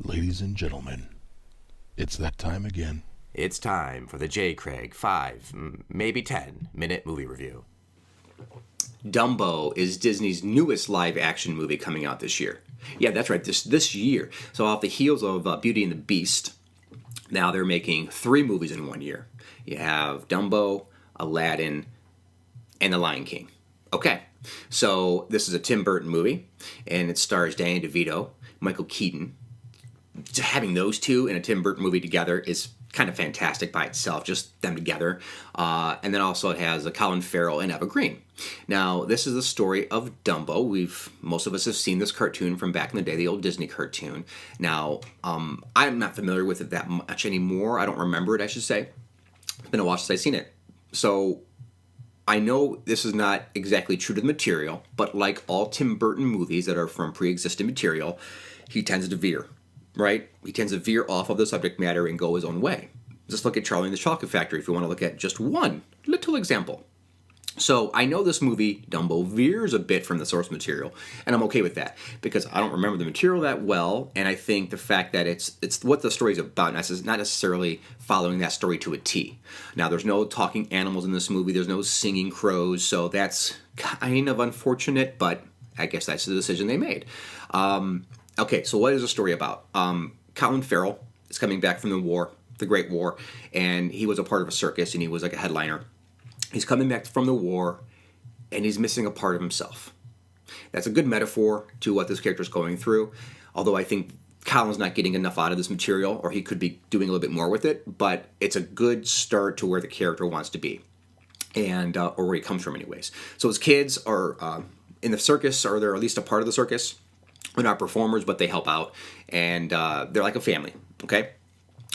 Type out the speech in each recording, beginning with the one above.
Ladies and gentlemen, it's that time again. It's time for the J. Craig 5, maybe 10-minute movie review. Dumbo is Disney's newest live-action movie coming out this year. Yeah, that's right, this year. So off the heels of Beauty and the Beast, now they're making 3 movies in 1 year. You have Dumbo, Aladdin, and The Lion King. Okay, so this is a Tim Burton movie, and it stars Danny DeVito, Michael Keaton. Having those two in a Tim Burton movie together is kind of fantastic by itself, just them together. And then also it has Colin, Farrel, and Eva Green. Now, this is the story of Dumbo. Most of us have seen this cartoon from back in the day, the old Disney cartoon. Now, I'm not familiar with it that much anymore. I don't remember it, I should say. It's been a while since I've seen it. So I know this is not exactly true to the material, but like all Tim Burton movies that are from pre-existing material, he tends to veer. Right? He tends to veer off of the subject matter and go his own way. Just look at Charlie and the Chocolate Factory if you want to look at just one little example. So I know this movie, Dumbo, veers a bit from the source material, and I'm okay with that because I don't remember the material that well, and I think the fact that it's what the story's about, not necessarily following that story to a T. Now, there's no talking animals in this movie, there's no singing crows, so that's kind of unfortunate, but I guess that's the decision they made. Okay, so what is the story about? Colin Farrell is coming back from the war, the Great War, and he was a part of a circus, and he was like a headliner. He's coming back from the war, and he's missing a part of himself. That's a good metaphor to what this character is going through, although I think Colin's not getting enough out of this material, or he could be doing a little bit more with it, but it's a good start to where the character wants to be, and or where he comes from anyways. So his kids are in the circus, or they're at least a part of the circus. They're not performers, but they help out, and they're like a family, okay?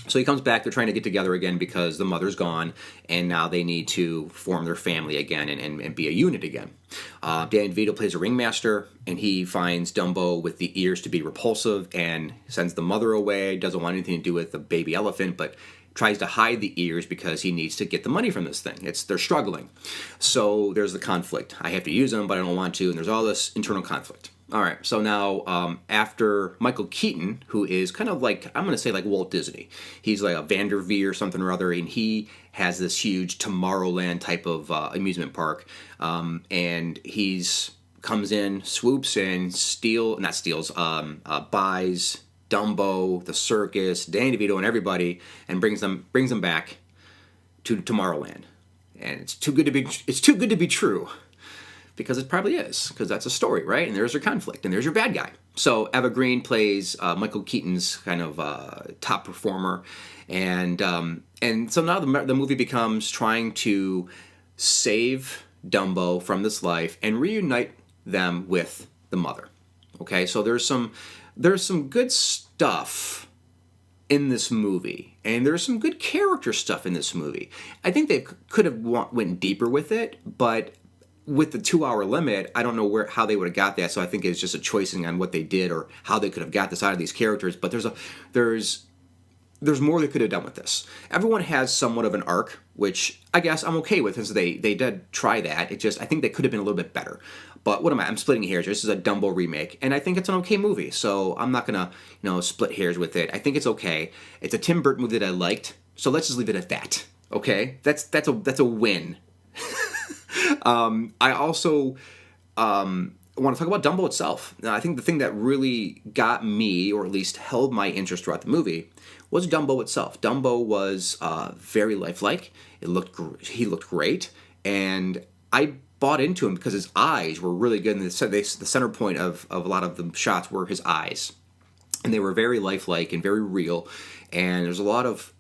So he comes back, they're trying to get together again because the mother's gone, and now they need to form their family again and be a unit again. Danny DeVito plays a ringmaster, and he finds Dumbo with the ears to be repulsive and sends the mother away, doesn't want anything to do with the baby elephant, but tries to hide the ears because he needs to get the money from this thing. They're struggling. So there's the conflict. I have to use them, but I don't want to, and there's all this internal conflict. All right, so now after Michael Keaton, who is kind of like, I'm going to say like Walt Disney. He's like a Veer or something or other, and he has this huge Tomorrowland type of amusement park. And he's comes in, swoops in, buys Dumbo, the circus, Danny DeVito, and everybody, and brings them back to Tomorrowland. And it's too good to be true. Because it probably is, because that's a story, right? And there's your conflict, and there's your bad guy. So Eva Green plays Michael Keaton's kind of top performer, and so now the movie becomes trying to save Dumbo from this life and reunite them with the mother. Okay, so there's some good stuff in this movie, and there's some good character stuff in this movie. I think they could have went deeper with it, but with the 2-hour limit, I don't know how they would have got that, so I think it's just a choicing on what they did or how they could have got this out of these characters, but there's more they could have done with this. Everyone has somewhat of an arc, which I guess I'm okay with, since they did try that. I think they could have been a little bit better. But I'm splitting hairs. This is a Dumbo remake, and I think it's an okay movie, so I'm not gonna, split hairs with it. I think it's okay. It's a Tim Burton movie that I liked, so let's just leave it at that. Okay? That's a win. I also want to talk about Dumbo itself. Now, I think the thing that really got me, or at least held my interest throughout the movie, was Dumbo itself. Dumbo was very lifelike. He looked great, and I bought into him because his eyes were really good. And the center point of a lot of the shots were his eyes, and they were very lifelike and very real. And there was a lot of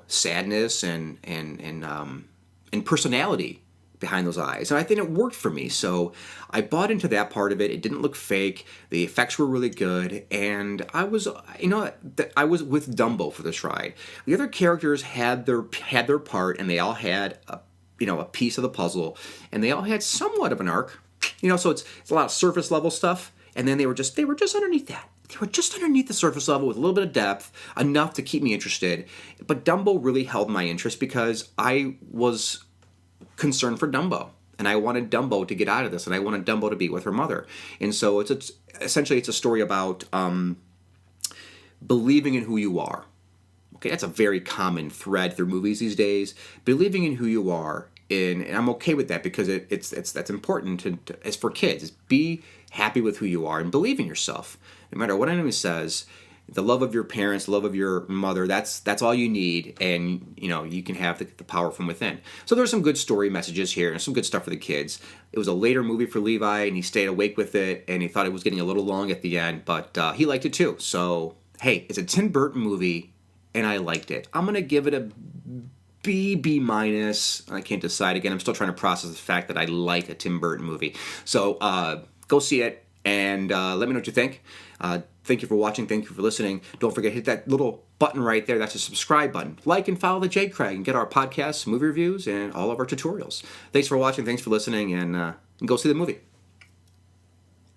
sadness and personality behind those eyes, and I think it worked for me, so I bought into that part of it. It didn't look fake, the effects were really good, and I was with Dumbo for this ride. The other characters had their part, and they all had a piece of the puzzle, and they all had somewhat of an arc, so it's a lot of surface level stuff, and then they were just underneath that. They were just underneath the surface level with a little bit of depth, enough to keep me interested. But Dumbo really held my interest because I was concerned for Dumbo, and I wanted Dumbo to get out of this, and I wanted Dumbo to be with her mother. And so it's essentially a story about believing in who you are. Okay, that's a very common thread through movies these days. Believing in who you are, and I'm okay with that because that's important as for kids. Is be happy with who you are and believe in yourself. No matter what anyone says, the love of your parents, the love of your mother, that's all you need, and you can have the power from within. So there's some good story messages here and some good stuff for the kids. It was a later movie for Levi, and he stayed awake with it, and he thought it was getting a little long at the end, but he liked it too. So hey, it's a Tim Burton movie, and I liked it. I'm gonna give it a B minus. I can't decide again. I'm still trying to process the fact that I like a Tim Burton movie. So go see it and let me know what you think. Thank you for watching. Thank you for listening. Don't forget, hit that little button right there. That's a subscribe button. Like and follow the J. Craig and get our podcasts, movie reviews, and all of our tutorials. Thanks for watching. Thanks for listening, and go see the movie.